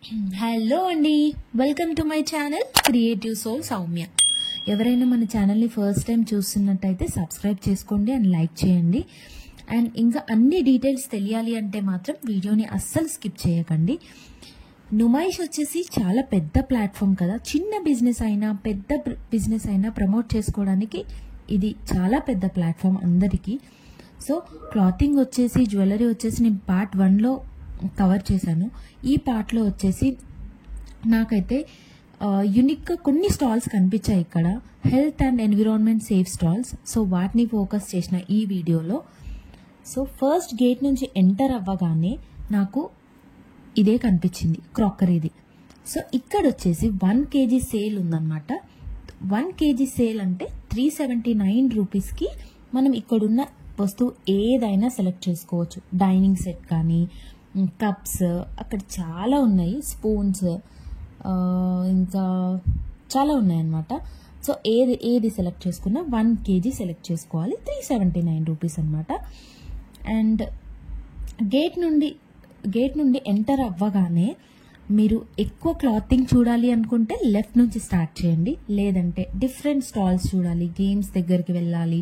Hello అండి, welcome to my channel creative soul Soumya. ఎవరైనా మన ఛానల్ని ఫస్ట్ టైం చూస్తున్నట్టయితే సబ్స్క్రైబ్ చేసుకోండి అండ్ లైక్ చేయండి. అండ్ ఇంకా అన్ని డీటెయిల్స్ తెలియాలి అంటే మాత్రం వీడియోని అస్సలు స్కిప్ చేయకండి. నుమైష్ వచ్చేసి చాలా పెద్ద ప్లాట్ఫామ్ కదా. చిన్న బిజినెస్ అయినా పెద్ద బిజినెస్ అయినా ప్రమోట్ చేసుకోవడానికి ఇది చాలా పెద్ద ప్లాట్ఫామ్ అందరికీ. సో క్లాతింగ్ వచ్చేసి జ్యువెలరీ వచ్చేసి నేను పార్ట్ 1లో కవర్ చేశాను. ఈ పార్ట్లో వచ్చేసి నాకైతే యూనిక్గా కొన్ని స్టాల్స్ కనిపించాయి ఇక్కడ, health and environment safe stalls. So వాటిని ఫోకస్ చేసిన ఈ వీడియోలో. సో ఫస్ట్ గేట్ నుంచి ఎంటర్ అవ్వగానే నాకు ఇదే కనిపించింది, క్రాకరీది. సో ఇక్కడ వచ్చేసి 1 kg సేల్ ఉందన్నమాట. 1 kg సేల్ అంటే 379 రూపీస్కి మనం ఇక్కడున్న వస్తువు ఏదైనా సెలెక్ట్ చేసుకోవచ్చు. డైనింగ్ సెట్ కానీ, కప్స్, అక్కడ చాలా ఉన్నాయి, స్పూన్స్, ఇంకా చాలా ఉన్నాయన్నమాట. సో ఏది సెలెక్ట్ చేసుకున్నా 1 kg సెలెక్ట్ చేసుకోవాలి. 379 రూపీస్ అనమాట. అండ్ గేట్ నుండి ఎంటర్ అవ్వగానే మీరు ఎక్కువ క్లాతింగ్ చూడాలి అనుకుంటే లెఫ్ట్ నుంచి స్టార్ట్ చేయండి. లేదంటే డిఫరెంట్ స్టాల్స్ చూడాలి, గేమ్స్ దగ్గరికి వెళ్ళాలి,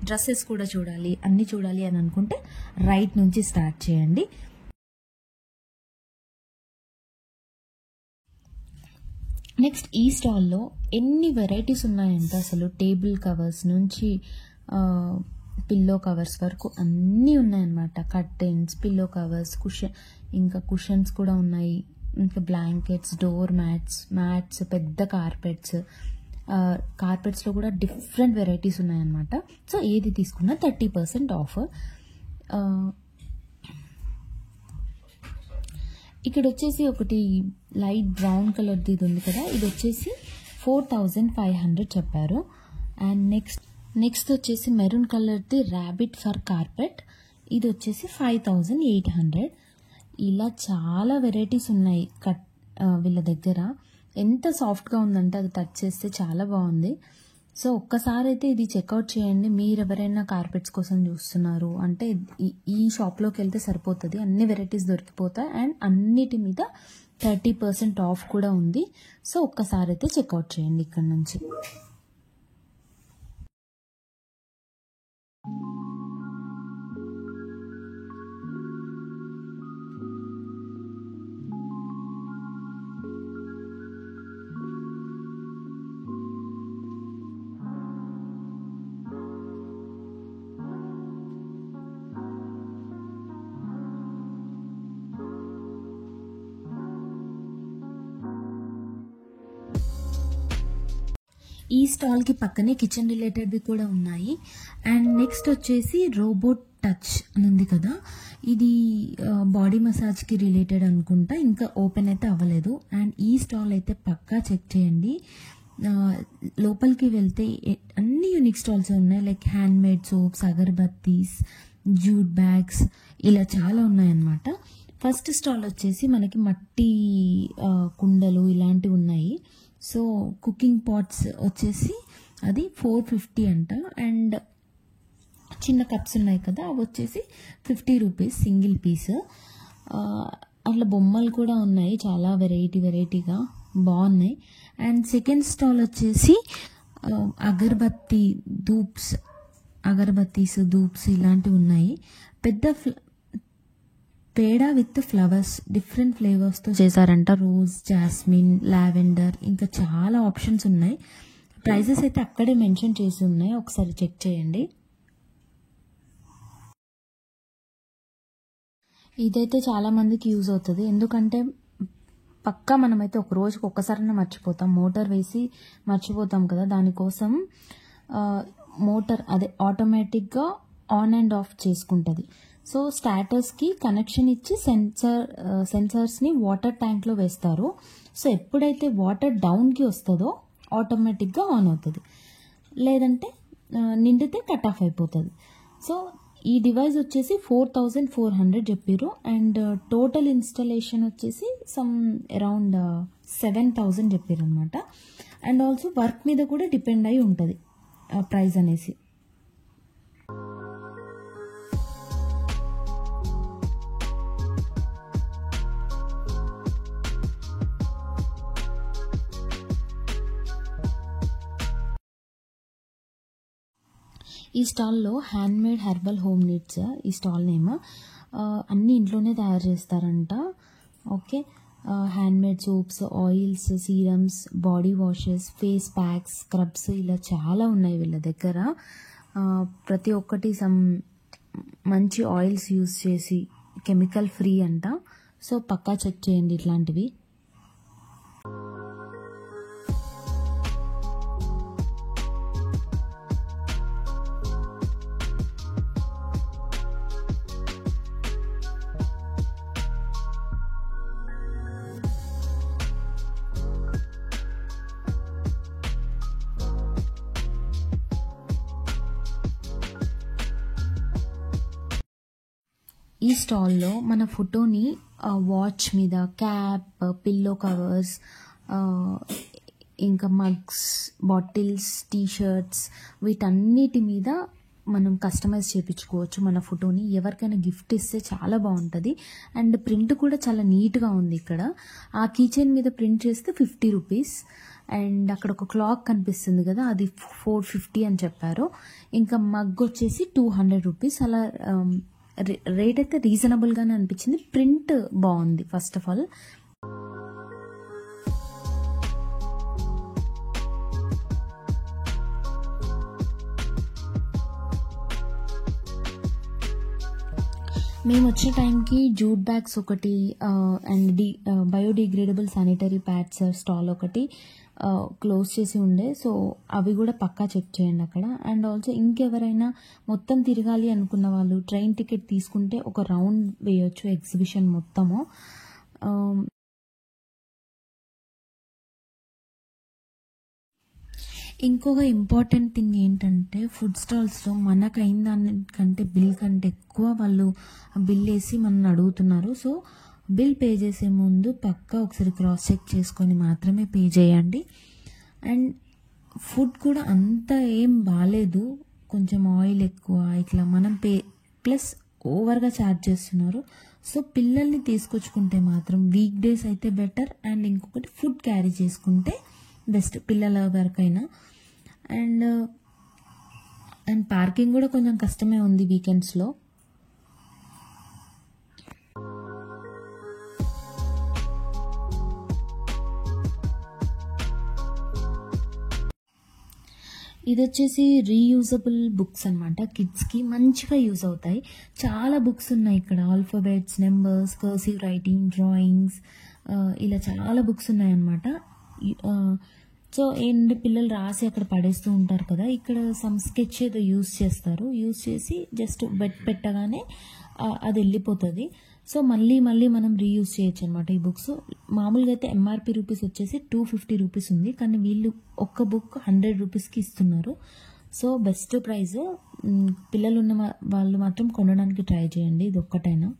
డ్రెస్సెస్ కూడా చూడాలి, అన్నీ చూడాలి అని అనుకుంటే రైట్ నుంచి స్టార్ట్ చేయండి. నెక్స్ట్ ఈ స్టాల్లో ఎన్ని వెరైటీస్ ఉన్నాయంటే అసలు టేబుల్ కవర్స్ నుంచి పిల్లో కవర్స్ వరకు అన్నీ ఉన్నాయన్నమాట. కర్టెన్స్, పిల్లో కవర్స్, ఇంకా కుషన్స్ కూడా ఉన్నాయి. ఇంకా బ్లాంకెట్స్, డోర్ మ్యాట్స్, పెద్ద కార్పెట్స్లో కూడా డిఫరెంట్ వెరైటీస్ ఉన్నాయన్నమాట. సో ఏది తీసుకున్నా 30% ఆఫ్. ఇక్కడ వచ్చేసి ఒకటి లైట్ బ్రౌన్ కలర్ది ఇది ఉంది కదా, ఇది వచ్చేసి 4500 చెప్పారు. అండ్ నెక్స్ట్ వచ్చేసి మెరూన్ కలర్ది ర్యాబిట్ ఫర్ కార్పెట్, ఇది వచ్చేసి 5800. ఇలా చాలా వెరైటీస్ ఉన్నాయి వీళ్ళ దగ్గర. ఎంత సాఫ్ట్గా ఉందంటే అది టచ్ చేస్తే చాలా బాగుంది. సో ఒక్కసారి అయితే ఇది చెక్అవుట్ చేయండి. మీరు ఎవరైనా కార్పెట్స్ కోసం చూస్తున్నారు అంటే ఈ షాప్లోకి వెళ్తే సరిపోతుంది, అన్ని వెరైటీస్ దొరికిపోతాయి. అండ్ అన్నిటి మీద 30% ఆఫ్ కూడా ఉంది. సో ఒక్కసారి అయితే చెక్అవుట్ చేయండి ఇక్కడ నుంచి. ఈ స్టాల్కి పక్కనే కిచెన్ రిలేటెడ్వి కూడా ఉన్నాయి. అండ్ నెక్స్ట్ వచ్చేసి రోబోట్ టచ్ అని ఉంది కదా, ఇది బాడీ మసాజ్కి రిలేటెడ్ అనుకుంటా, ఇంకా ఓపెన్ అయితే అవ్వలేదు. అండ్ ఈ స్టాల్ అయితే పక్కా చెక్ చేయండి. లోపలికి వెళ్తే అన్ని యూనిక్ స్టాల్స్ ఉన్నాయి, like handmade soaps, agarbattis, jute bags, ఇలా చాలా ఉన్నాయన్నమాట. ఫస్ట్ స్టాల్ వచ్చేసి మనకి మట్టి కుండలు ఇలాంటివి ఉన్నాయి. సో కుకింగ్ పాట్స్ వచ్చేసి అది 450 అంట. అండ్ చిన్న కప్స్ ఉన్నాయి కదా, అవి వచ్చేసి 50 రూపీస్ సింగిల్ పీస్. అట్లా బొమ్మలు కూడా ఉన్నాయి, చాలా వెరైటీగా బాగున్నాయి. అండ్ సెకండ్ స్టాల్ వచ్చేసి అగరబత్తీస్, ధూప్స్ ఇలాంటివి ఉన్నాయి. పేడ విత్ ఫ్లవర్స్, డిఫరెంట్ ఫ్లేవర్స్తో చేశారంట. రోజ్, జాస్మిన్, లావెండర్, ఇంకా చాలా ఆప్షన్స్ ఉన్నాయి. ప్రైజెస్ అయితే అక్కడే మెన్షన్ చేసి ఉన్నాయి, ఒకసారి చెక్ చేయండి. ఇదైతే చాలా మందికి యూజ్ అవుతుంది, ఎందుకంటే పక్కా మనమైతే ఒక రోజుకి ఒక్కసారైనా మర్చిపోతాం, మోటార్ వేసి మర్చిపోతాం కదా. దానికోసం మోటార్ అదే ఆటోమేటిక్గా ఆన్ అండ్ ఆఫ్ చేసుకుంటుంది. సో స్టార్టర్స్కి కనెక్షన్ ఇచ్చి సెన్సర్స్ని వాటర్ ట్యాంక్లో వేస్తారు. సో ఎప్పుడైతే వాటర్ డౌన్కి వస్తుందో ఆటోమేటిక్గా ఆన్ అవుతుంది, లేదంటే నిండితే కట్ ఆఫ్ అయిపోతుంది. సో ఈ డివైస్ వచ్చేసి 4400 చెప్పారు. అండ్ టోటల్ ఇన్స్టాలేషన్ వచ్చేసి అరౌండ్ 7000 చెప్పారు అనమాట. అండ్ ఆల్సో వర్క్ మీద కూడా డిపెండ్ అయి ఉంటుంది ప్రైస్ అనేసి. ఈ స్టాల్లో హ్యాండ్మేడ్ హెర్బల్ హోమ్ నీడ్స్ ఈ స్టాల్ నేమ్. అన్నీ ఇంట్లోనే తయారు చేస్తారంట. Okay, handmade soaps, oils, serums, body washes, face packs, scrubs ఇలా చాలా ఉన్నాయి వీళ్ళ దగ్గర. ప్రతి ఒక్కటి మంచి ఆయిల్స్ యూస్ చేసి కెమికల్ ఫ్రీ అంట. సో పక్కా చెక్ చేయండి ఇట్లాంటివి. ఈ స్టాల్లో మన ఫోటోని వాచ్ మీద, క్యాప్, పిల్లో కవర్స్, ఇంకా మగ్స్, బాటిల్స్, టీషర్ట్స్ వీటన్నిటి మీద మనం కస్టమైజ్ చేయించుకోవచ్చు మన ఫోటోని. ఎవరికైనా గిఫ్ట్ ఇస్తే చాలా బాగుంటుంది. అండ్ ప్రింట్ కూడా చాలా నీట్గా ఉంది. ఇక్కడ ఆ కీచైన్ మీద ప్రింట్ చేస్తే 50 రూపీస్. అండ్ అక్కడ ఒక క్లాక్ కనిపిస్తుంది కదా, అది 450 అని చెప్పారు. ఇంకా మగ్ వచ్చేసి 200 రూపీస్. అలా రేట్ అయితే రీజనబుల్గానే అనిపించింది. ప్రింట్ బాగుంది ఫస్ట్ ఆఫ్ ఆల్. మేము వచ్చే టైంకి జూట్ బ్యాగ్స్ ఒకటి and biodegradable sanitary pads stall ఒకటి క్లోజ్ చేసి ఉండే. సో అవి కూడా పక్కా చెక్ చేయండి అక్కడ. అండ్ ఆల్సో ఇంకెవరైనా మొత్తం తిరగాలి అనుకున్న వాళ్ళు ట్రైన్ టికెట్ తీసుకుంటే ఒక రౌండ్ వేయొచ్చు ఎగ్జిబిషన్ మొత్తము. ఇంకొక ఇంపార్టెంట్ థింగ్ ఏంటంటే ఫుడ్ స్టాల్స్లో మనకు అయిన దానికంటే బిల్ కంటే ఎక్కువ వాళ్ళు బిల్ వేసి మనల్ని అడుగుతున్నారు. సో బిల్ పే చేసే ముందు పక్కా ఒకసారి క్రాస్ చెక్ చేసుకొని మాత్రమే పే చేయండి. అండ్ ఫుడ్ కూడా అంత ఏం బాగాలేదు, కొంచెం ఆయిల్ ఎక్కువ ఇట్లా మనం ప్లస్ ఓవర్గా ఛార్జ్ చేస్తున్నారు. సో పిల్లల్ని తీసుకొచ్చుకుంటే మాత్రం వీక్ డేస్ అయితే బెటర్. అండ్ ఇంకొకటి ఫుడ్ క్యారీ చేసుకుంటే బెస్ట్ పిల్లల వరకైనా. అండ్ పార్కింగ్ కూడా కొంచెం కష్టమే ఉంది వీకెండ్స్లో. ఇది వచ్చేసి రీయూజబుల్ బుక్స్ అనమాట. కిడ్స్కి మంచిగా యూజ్ అవుతాయి. చాలా బుక్స్ ఉన్నాయి ఇక్కడ. Alphabets, numbers, cursive writing, drawings, ఇలా చాలా బుక్స్ ఉన్నాయన్నమాట. సో ఏంటి పిల్లలు రాసి అక్కడ పడేస్తూ ఉంటారు కదా, ఇక్కడ సమ్ స్కెచ్ ఏదో యూజ్ చేస్తారు. యూజ్ చేసి జస్ట్ పెట్టగానే అది వెళ్ళిపోతుంది. సో మళ్ళీ మనం రీయూజ్ చేయొచ్చు అనమాట ఈ బుక్స్. మామూలుగా అయితే ఎంఆర్పి రూపీస్ వచ్చేసి 250 రూపీస్ ఉంది, కానీ వీళ్ళు ఒక్క బుక్ 100 రూపీస్కి ఇస్తున్నారు. So best price. పిల్లలు ఉన్న వాళ్ళు మాత్రం కొనడానికి ట్రై చేయండి, ఇది ఒక్కటైనా.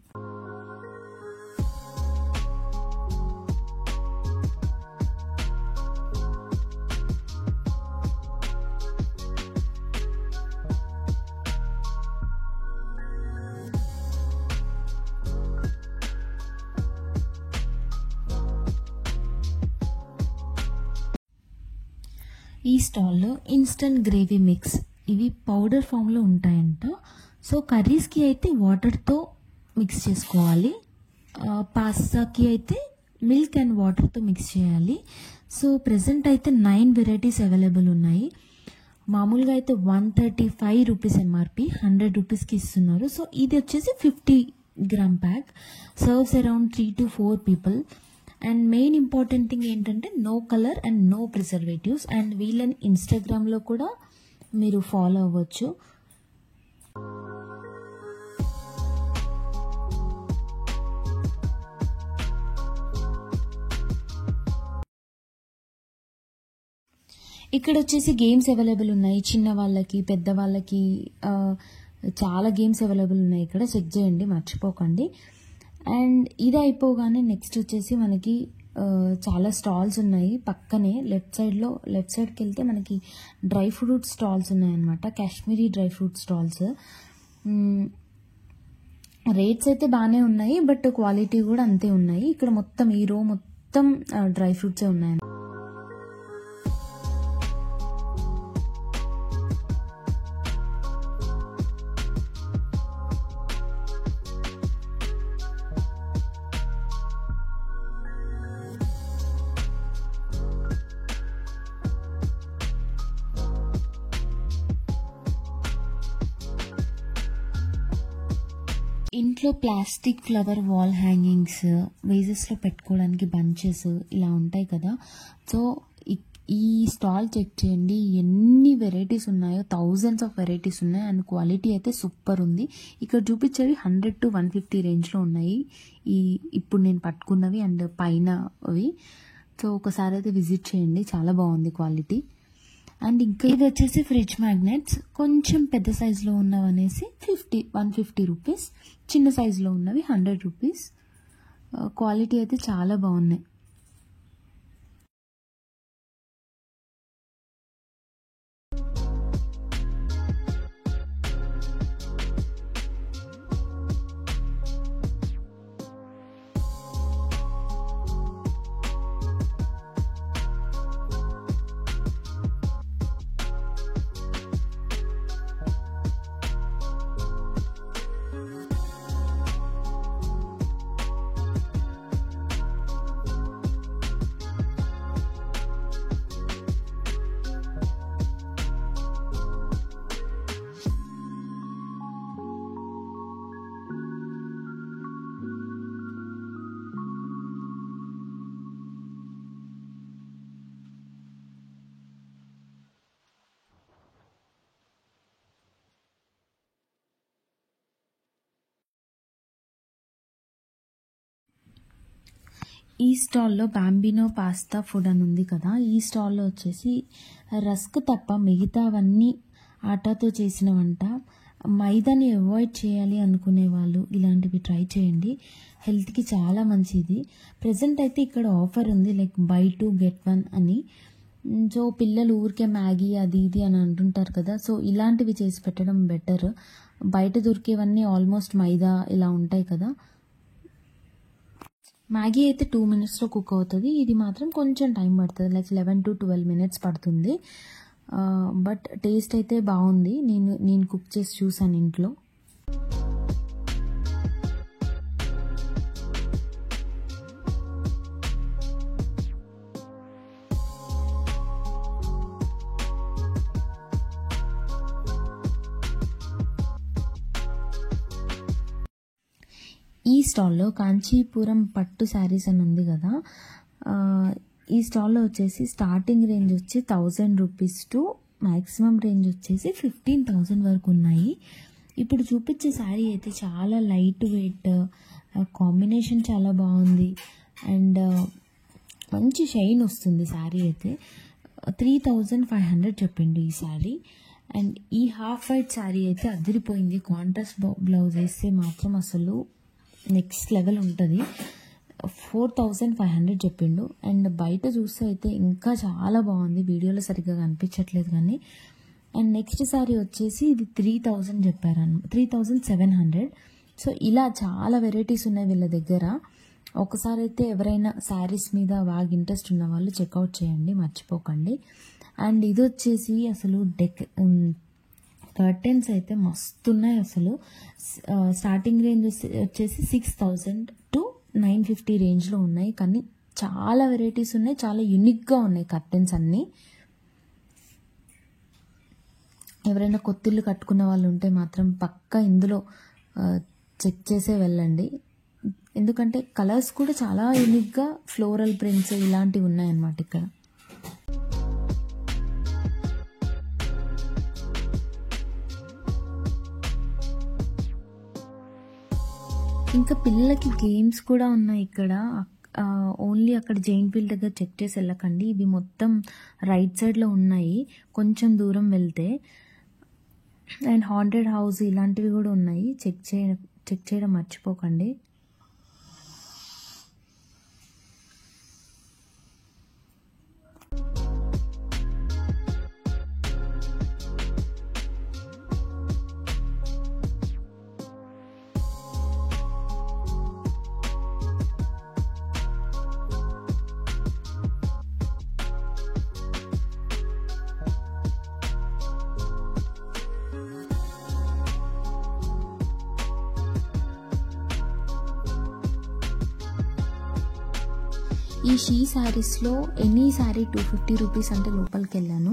ఈ స్టాల్లో ఇన్స్టంట్ గ్రేవీ మిక్స్ ఇవి పౌడర్ ఫామ్లో ఉంటాయంట. సో కర్రీస్కి అయితే వాటర్తో మిక్స్ చేసుకోవాలి, పాస్తాకి అయితే మిల్క్ అండ్ వాటర్తో మిక్స్ చేయాలి. సో ప్రెజెంట్ అయితే 9 వెరైటీస్ అవైలబుల్ ఉన్నాయి. మామూలుగా అయితే 135 రూపీస్ ఎంఆర్పి, 100 రూపీస్కి ఇస్తున్నారు. సో ఇది వచ్చేసి 50 gram pack, serves around 3 to 4 people. And main important thing ఏంటంటే no colour and no preservatives. And వీళ్ళని ఇన్స్టాగ్రామ్లో కూడా మీరు ఫాలో అవ్వచ్చు. ఇక్కడ వచ్చేసి గేమ్స్ అవైలబుల్ ఉన్నాయి, చిన్న వాళ్ళకి పెద్ద వాళ్ళకి చాలా గేమ్స్ అవైలబుల్ ఉన్నాయి ఇక్కడ. చెక్ చేయండి, మర్చిపోకండి. అండ్ ఇది అయిపోగానే నెక్స్ట్ వచ్చేసి మనకి చాలా స్టాల్స్ ఉన్నాయి పక్కనే. లెఫ్ట్ సైడ్కి వెళ్తే మనకి డ్రై ఫ్రూట్ స్టాల్స్ ఉన్నాయన్నమాట, Kashmiri dry fruit stalls. Rates అయితే బాగానే ఉన్నాయి, బట్ క్వాలిటీ కూడా అంతే ఉన్నాయి. ఇక్కడ మొత్తం ఈ రో మొత్తం డ్రై ఫ్రూట్సే ఉన్నాయి. ఇంట్లో ప్లాస్టిక్ ఫ్లవర్ వాల్ హ్యాంగింగ్స్, వేజెస్లో పెట్టుకోవడానికి బంచెస్ ఇలా ఉంటాయి కదా. సో ఈ స్టాల్ చెక్ చేయండి, ఎన్ని వెరైటీస్ ఉన్నాయో, థౌజండ్స్ ఆఫ్ వెరైటీస్ ఉన్నాయి. అండ్ క్వాలిటీ అయితే సూపర్ ఉంది. ఇక్కడ చూపించేవి 100 to 150 రేంజ్లో ఉన్నాయి ఇప్పుడు నేను పట్టుకున్నవి అండ్ పైన అవి. సో ఒకసారి అయితే విజిట్ చేయండి, చాలా బాగుంది క్వాలిటీ. అండ్ ఇంకా ఇది వచ్చేసి ఫ్రిడ్జ్ మ్యాగ్నెట్స్, కొంచెం పెద్ద సైజులో ఉన్నవి అనేసి 150 రూపీస్, చిన్న సైజులో ఉన్నవి 100 రూపీస్. క్వాలిటీ అయితే చాలా బాగున్నాయి. ఈ స్టాల్లో బాంబినో పాస్తా ఫుడ్ అని ఉంది కదా. ఈ స్టాల్లో వచ్చేసి రస్క్ తప్ప మిగతావన్నీ ఆటాతో చేసిన వంట. మైదాని అవాయిడ్ చేయాలి అనుకునే వాళ్ళు ఇలాంటివి ట్రై చేయండి, హెల్త్కి చాలా మంచిది. ప్రజెంట్ అయితే ఇక్కడ ఆఫర్ ఉంది, లైక్ buy 2 get 1 అని. సో పిల్లలు ఊరికే మ్యాగీ అది ఇది అని అంటుంటారు కదా. సో ఇలాంటివి చేసి పెట్టడం బెటర్. బయట దొరికేవన్నీ ఆల్మోస్ట్ మైదా ఇలా ఉంటాయి కదా. మ్యాగీ అయితే 2 minutesలో కుక్ అవుతుంది, ఇది మాత్రం కొంచెం టైం పడుతుంది, లైక్ 11 to 12 minutes పడుతుంది. బట్ టేస్ట్ అయితే బాగుంది. నేను కుక్ చేసి చూసాను ఇంట్లో. ఈ స్టాల్లో కాంచీపురం పట్టు శారీస్ అని ఉంది కదా. ఈ స్టాల్లో వచ్చేసి స్టార్టింగ్ రేంజ్ వచ్చి 1000 రూపీస్ టు మ్యాక్సిమం రేంజ్ వచ్చేసి 15,000 వరకు ఉన్నాయి. ఇప్పుడు చూపించే శారీ అయితే చాలా లైట్ వెయిట్, కాంబినేషన్ చాలా బాగుంది అండ్ మంచి షైన్ వస్తుంది శారీ అయితే. 3,500 చెప్పిండు ఈ శారీ. అండ్ ఈ హాఫ్ వైట్ శారీ అయితే అదిరిపోయింది, కాంట్రాస్ట్ బ్లౌజ్ వేస్తే మాత్రం అసలు నెక్స్ట్ లెవెల్ ఉంటుంది. 4,500 చెప్పిండు. అండ్ బయట చూస్తే అయితే ఇంకా చాలా బాగుంది, వీడియోలో సరిగ్గా కనిపించట్లేదు కానీ. అండ్ నెక్స్ట్ శారీ వచ్చేసి ఇది 3,000 చెప్పారు, 3,700. సో ఇలా చాలా వెరైటీస్ ఉన్నాయి వీళ్ళ దగ్గర. ఒకసారి అయితే ఎవరైనా శారీస్ మీద బాగా ఇంట్రెస్ట్ ఉన్న వాళ్ళు చెక్అవుట్ చేయండి, మర్చిపోకండి. అండ్ ఇది వచ్చేసి అసలు కర్టెన్స్ అయితే మస్తున్నాయి అసలు. స్టార్టింగ్ రేంజ్ వచ్చేసి 6,000 to 950 రేంజ్లో ఉన్నాయి, కానీ చాలా వెరైటీస్ ఉన్నాయి, చాలా యూనిక్గా ఉన్నాయి కర్టెన్స్ అన్నీ. ఎవరైనా కొత్తిల్లు కట్టుకున్న వాళ్ళు ఉంటే మాత్రం పక్కా ఇందులో చెక్ చేసే వెళ్ళండి, ఎందుకంటే కలర్స్ కూడా చాలా యూనిక్గా ఫ్లోరల్ ప్రింట్స్ ఇలాంటివి ఉన్నాయన్నమాట ఇక్కడ. ఇంకా పిల్లలకి గేమ్స్ కూడా ఉన్నాయి ఇక్కడ. ఓన్లీ అక్కడ జైంట్ వీల్ దగ్గర చెక్ చేసి వెళ్ళకండి, ఇవి మొత్తం రైట్ సైడ్లో ఉన్నాయి కొంచెం దూరం వెళ్తే. అండ్ హాంటెడ్ హౌస్ ఇలాంటివి కూడా ఉన్నాయి, చెక్ చేయడం మర్చిపోకండి. ఈ షీ శారీస్లో ఎనీ శారీ 250 రూపీస్ అంటే లోపలికి వెళ్ళాను.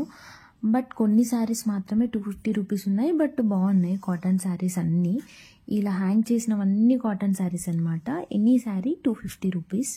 బట్ కొన్ని శారీస్ మాత్రమే 250 రూపీస్ ఉన్నాయి, బట్ బాగున్నాయి కాటన్ శారీస్ అన్నీ. ఇలా హ్యాంగ్ చేసినవన్నీ కాటన్ శారీస్ అనమాట. Any sari 250 rupees.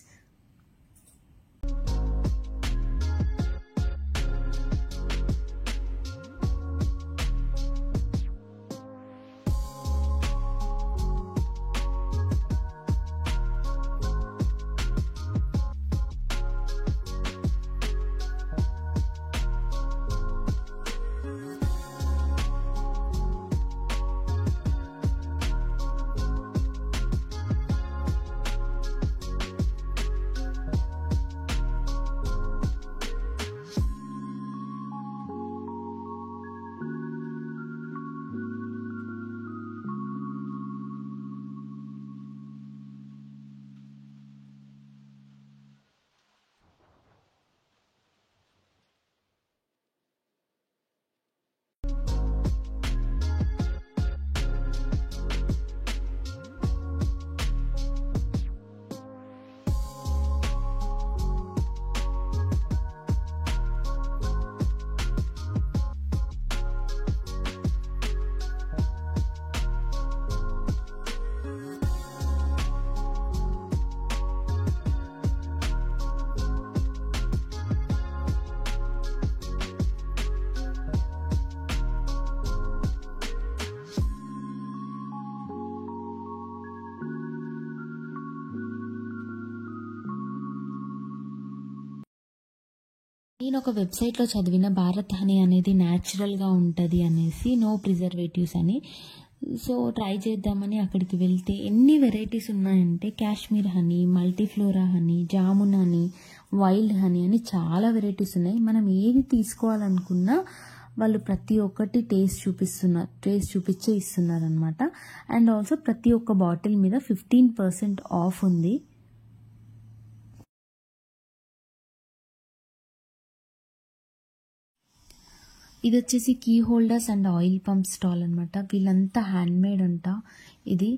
నేను ఒక వెబ్సైట్లో చదివిన భారత్ హనీ అనేది న్యాచురల్గా ఉంటుంది అనేసి, నో ప్రిజర్వేటివ్స్ అని. సో ట్రై చేద్దామని అక్కడికి వెళ్తే ఎన్ని వెరైటీస్ ఉన్నాయంటే Kashmir honey, multiflora honey, jamun honey, wild honey అని చాలా వెరైటీస్ ఉన్నాయి. మనం ఏది తీసుకోవాలనుకున్నా వాళ్ళు ప్రతి ఒక్కటి టేస్ట్ చూపించే ఇస్తున్నారు అనమాట. అండ్ ఆల్సో ప్రతి ఒక్క బాటిల్ మీద 15% ఆఫ్ ఉంది. ఇది వచ్చేసి key holders and oil pump stall అనమాట. వీళ్ళంతా హ్యాండ్మేడ్ అంట. ఇది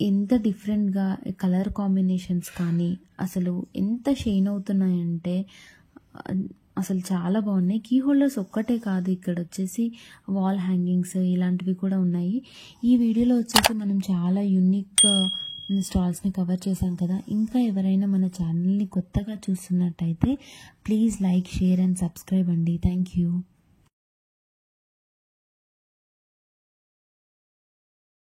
ఎంత డిఫరెంట్గా కలర్ కాంబినేషన్స్ కానీ అసలు ఎంత షైన్ అవుతున్నాయంటే అసలు చాలా బాగున్నాయి. కీ హోల్డర్స్ ఒక్కటే కాదు, ఇక్కడ వచ్చేసి వాల్ హ్యాంగింగ్స్ ఇలాంటివి కూడా ఉన్నాయి. ఈ వీడియోలో వచ్చేసి మనం చాలా యూనిక్ స్టాల్స్ని కవర్ చేశాం కదా. ఇంకా ఎవరైనా మన ఛానల్ని కొత్తగా చూస్తున్నట్టయితే please like, share and subscribe అండి. Thank you.